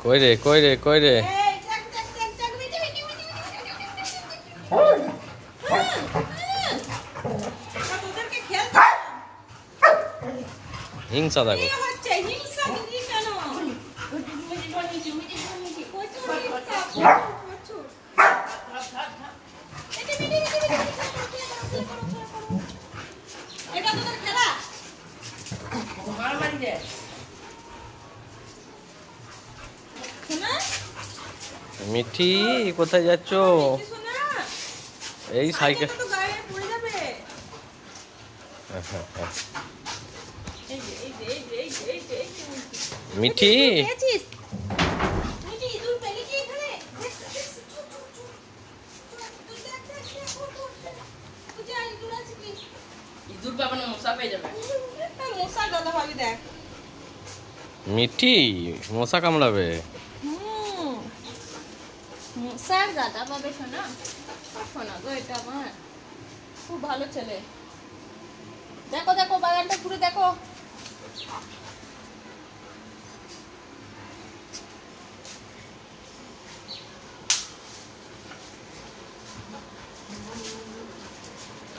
কই রে কই রে কই রে? হিংসা দেখো। মিঠি কোথায় যাচ্ছ? এই সাইকেল মিঠি মিঠি মশা কামড়াবে। মশার দাদা পাবে শোনা, শোনা গো, এটা আমার খুব ভালো ছেলে। দেখো দেখো বাগানটা ঘুরে দেখো।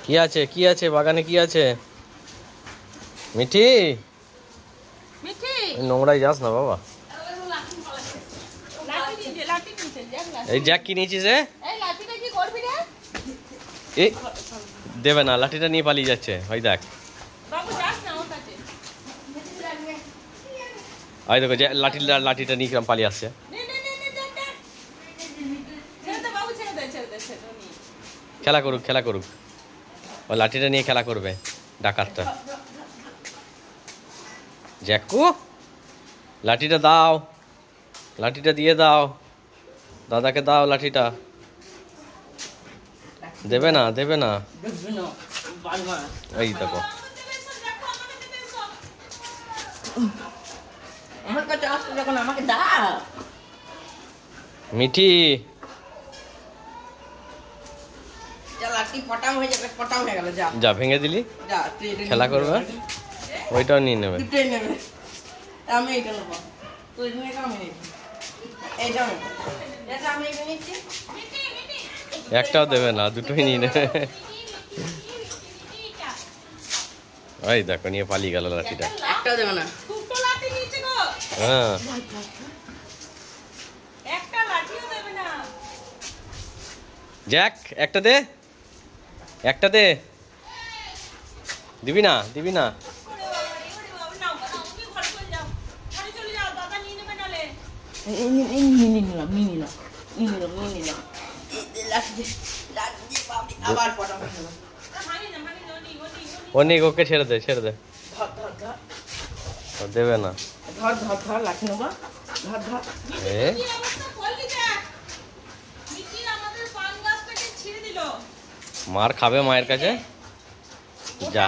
কি আছে কি আছে বাগানে কি আছে? মিঠি মিঠি নোংরাই যাস না বাবা। এই জ্যাক কি নিয়েছিস রে? এই লাঠিটা কি করবি রে? এই দেবে না, লাঠিটা নিয়ে পালিয়ে যাচ্ছে। ওই দেখ, বাবু যাস না ওর কাছে। ওই দেখো লাঠিটা নিয়ে কিরম পালিয়ে আসছে। খেলা করুক খেলা করুক, ও লাঠিটা নিয়ে খেলা করবে ডাকাতটা। জ্যাকু লাঠিটা দাও, লাঠিটা দিয়ে দাও, দাদাকে দাও লাঠিটা। দেবে না দেবে না। এই দেখো মিঠি যা ভেঙে দিলি, খেলা করবে, ওইটাও নিয়ে নেবে। একটাও দেবে না, দুটোই নিয়ে নেবে। ওই দেখো নিয়ে পালিয়ে গেল লাঠিটা। একটাও দেবে না। হ্যাঁ জ্যাক একটা দে, একটা দে। দিবি না দিবি না। অনেক ওকে ছেড়ে দে ছেড়ে দে, দেবে না। মার খাবে মায়ের কাছে, যা।